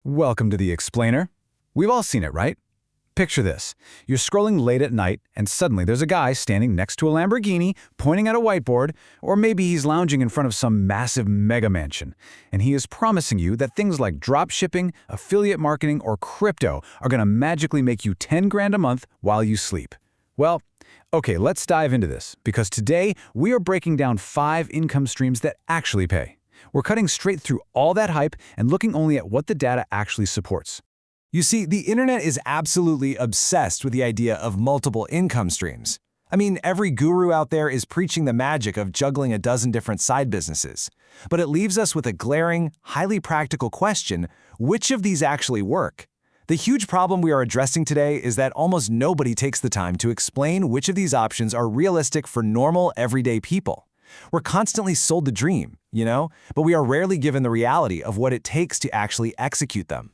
Welcome to the Explainer. We've all seen it, right? Picture this. You're scrolling late at night, and suddenly there's a guy standing next to a Lamborghini, pointing at a whiteboard, or maybe he's lounging in front of some massive mega mansion, and he is promising you that things like drop shipping, affiliate marketing, or crypto are going to magically make you 10 grand a month while you sleep. Well, okay, let's dive into this, because today we are breaking down 5 income streams that actually pay. We're cutting straight through all that hype and looking only at what the data actually supports. You see, the internet is absolutely obsessed with the idea of multiple income streams. I mean, every guru out there is preaching the magic of juggling a dozen different side businesses. But it leaves us with a glaring, highly practical question: which of these actually work? The huge problem we are addressing today is that almost nobody takes the time to explain which of these options are realistic for normal, everyday people. We're constantly sold the dream, but we are rarely given the reality of what it takes to actually execute them.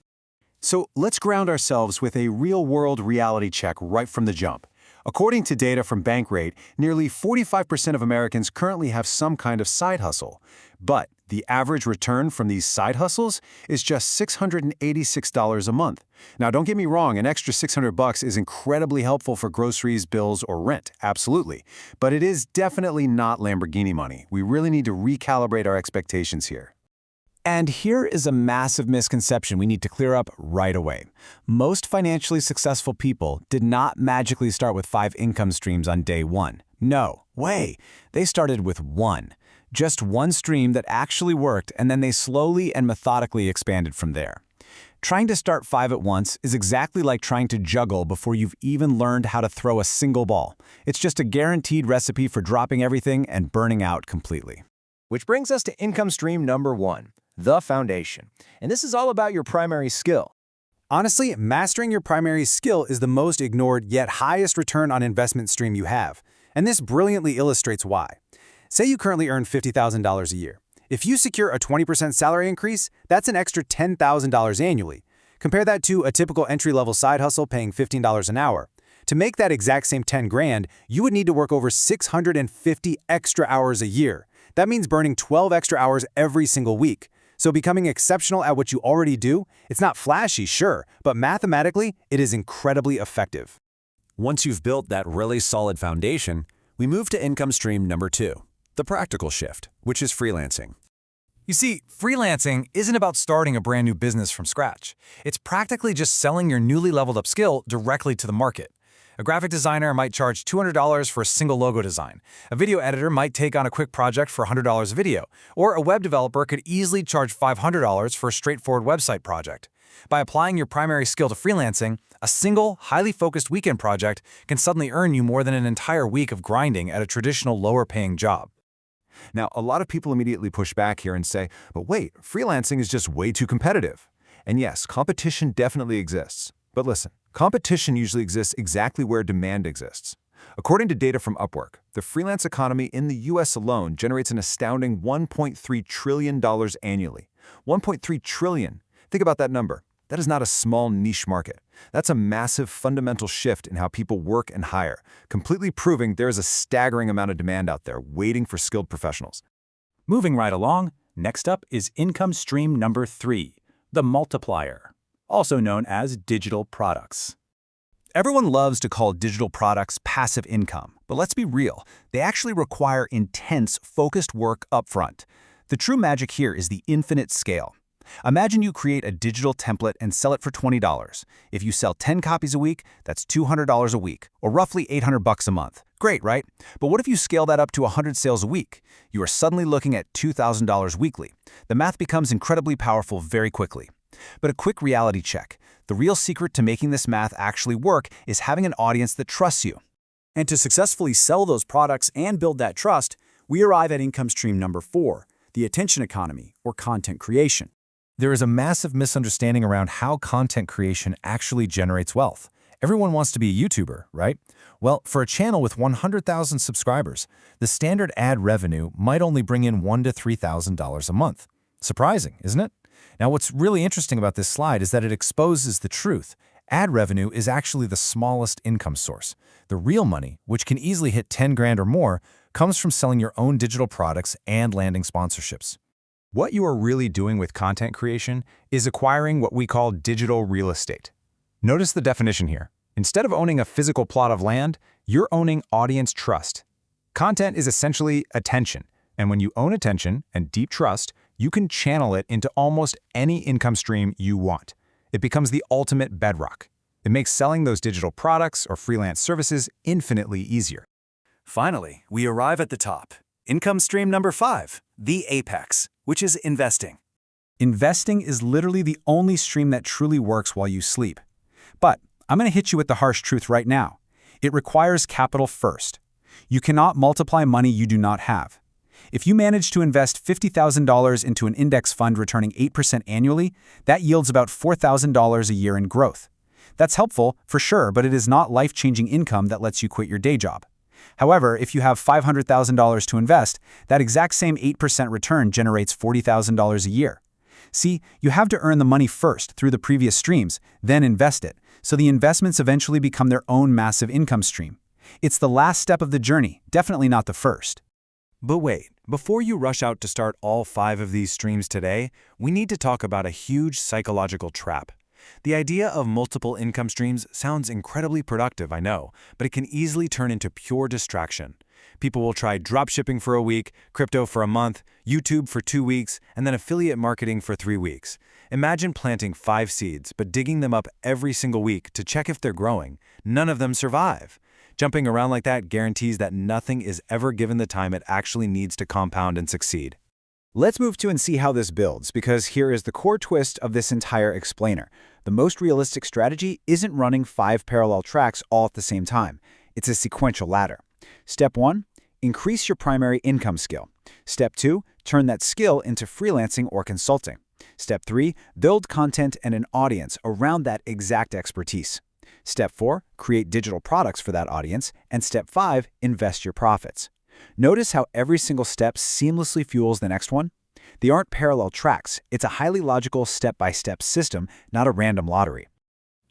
So let's ground ourselves with a real-world reality check right from the jump. According to data from Bankrate, nearly 45% of Americans currently have some kind of side hustle. But the average return from these side hustles is just $686 a month. Now, don't get me wrong, an extra $600 is incredibly helpful for groceries, bills, or rent, absolutely. But it is definitely not Lamborghini money. We really need to recalibrate our expectations here. And here is a massive misconception we need to clear up right away. Most financially successful people did not magically start with 5 income streams on day one. No way. They started with one. Just one stream that actually worked, and then they slowly and methodically expanded from there. Trying to start 5 at once is exactly like trying to juggle before you've even learned how to throw a single ball. It's just a guaranteed recipe for dropping everything and burning out completely. Which brings us to income stream number 1, the foundation. And this is all about your primary skill. Honestly, mastering your primary skill is the most ignored yet highest return on investment stream you have. And this brilliantly illustrates why. Say you currently earn $50,000 a year. If you secure a 20% salary increase, that's an extra $10,000 annually. Compare that to a typical entry-level side hustle paying $15 an hour. To make that exact same 10 grand, you would need to work over 650 extra hours a year. That means burning 12 extra hours every single week. So becoming exceptional at what you already do, it's not flashy, sure, but mathematically, it is incredibly effective. Once you've built that really solid foundation, we move to income stream number 2, the practical shift, which is freelancing. You see, freelancing isn't about starting a brand new business from scratch. It's practically just selling your newly leveled up skill directly to the market. A graphic designer might charge $200 for a single logo design. A video editor might take on a quick project for $100 a video. Or a web developer could easily charge $500 for a straightforward website project. By applying your primary skill to freelancing, a single, highly focused weekend project can suddenly earn you more than an entire week of grinding at a traditional lower-paying job. Now, a lot of people immediately push back here and say, but wait, freelancing is just way too competitive. And yes, competition definitely exists. But listen, competition usually exists exactly where demand exists. According to data from Upwork, the freelance economy in the US alone generates an astounding $1.3 trillion annually. $1.3 trillion. Think about that number. That is not a small niche market. That's a massive fundamental shift in how people work and hire, completely proving there is a staggering amount of demand out there waiting for skilled professionals. Moving right along, next up is income stream number 3, the multiplier, also known as digital products. Everyone loves to call digital products passive income, but let's be real, they actually require intense, focused work upfront. The true magic here is the infinite scale. Imagine you create a digital template and sell it for $20. If you sell 10 copies a week, that's $200 a week, or roughly $800 a month. Great, right? But what if you scale that up to 100 sales a week? You are suddenly looking at $2,000 weekly. The math becomes incredibly powerful very quickly. But a quick reality check. The real secret to making this math actually work is having an audience that trusts you. And to successfully sell those products and build that trust, we arrive at income stream number 4, the attention economy, or content creation. There is a massive misunderstanding around how content creation actually generates wealth. Everyone wants to be a YouTuber, right? Well, for a channel with 100,000 subscribers, the standard ad revenue might only bring in $1,000 to $3,000 a month. Surprising, isn't it? Now, what's really interesting about this slide is that it exposes the truth. Ad revenue is actually the smallest income source. The real money, which can easily hit 10 grand or more, comes from selling your own digital products and landing sponsorships. What you are really doing with content creation is acquiring what we call digital real estate. Notice the definition here. Instead of owning a physical plot of land, you're owning audience trust. Content is essentially attention, and when you own attention and deep trust, you can channel it into almost any income stream you want. It becomes the ultimate bedrock. It makes selling those digital products or freelance services infinitely easier. Finally, we arrive at the top. Income stream number 5, the apex, which is investing. Investing is literally the only stream that truly works while you sleep. But I'm going to hit you with the harsh truth right now. It requires capital first. You cannot multiply money you do not have. If you manage to invest $50,000 into an index fund returning 8% annually, that yields about $4,000 a year in growth. That's helpful, for sure, but it is not life-changing income that lets you quit your day job. However, if you have $500,000 to invest, that exact same 8% return generates $40,000 a year. See, you have to earn the money first through the previous streams, then invest it, so the investments eventually become their own massive income stream. It's the last step of the journey, definitely not the first. But wait, before you rush out to start all 5 of these streams today, we need to talk about a huge psychological trap. The idea of multiple income streams sounds incredibly productive, I know, but it can easily turn into pure distraction. People will try dropshipping for a week, crypto for a month, YouTube for 2 weeks, and then affiliate marketing for 3 weeks. Imagine planting 5 seeds, but digging them up every single week to check if they're growing. None of them survive. Jumping around like that guarantees that nothing is ever given the time it actually needs to compound and succeed. Let's move to and see how this builds, because here is the core twist of this entire explainer. The most realistic strategy isn't running 5 parallel tracks all at the same time. It's a sequential ladder. Step 1, increase your primary income skill. Step 2, turn that skill into freelancing or consulting. Step 3, build content and an audience around that exact expertise. Step 4, create digital products for that audience. And Step 5, invest your profits. Notice how every single step seamlessly fuels the next one? They aren't parallel tracks. It's a highly logical step-by-step system, not a random lottery.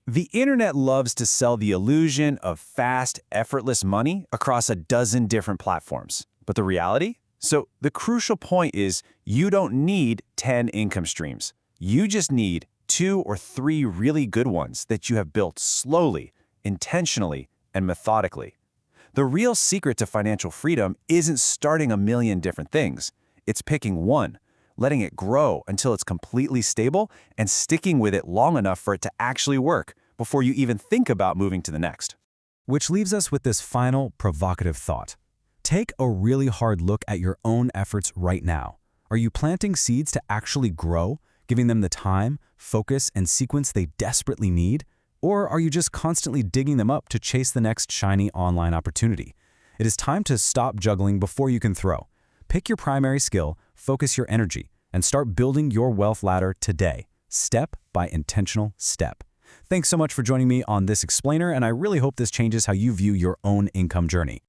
The internet loves to sell the illusion of fast, effortless money across a dozen different platforms. But the reality? So the crucial point is you don't need 10 income streams. You just need 2 or 3 really good ones that you have built slowly, intentionally, and methodically. The real secret to financial freedom isn't starting a million different things. It's picking one, letting it grow until it's completely stable, and sticking with it long enough for it to actually work before you even think about moving to the next. Which leaves us with this final provocative thought. Take a really hard look at your own efforts right now. Are you planting seeds to actually grow, giving them the time, focus, and sequence they desperately need? Or are you just constantly digging them up to chase the next shiny online opportunity? It is time to stop juggling before you can throw. Pick your primary skill, focus your energy, and start building your wealth ladder today, step by intentional step. Thanks so much for joining me on this explainer, and I really hope this changes how you view your own income journey.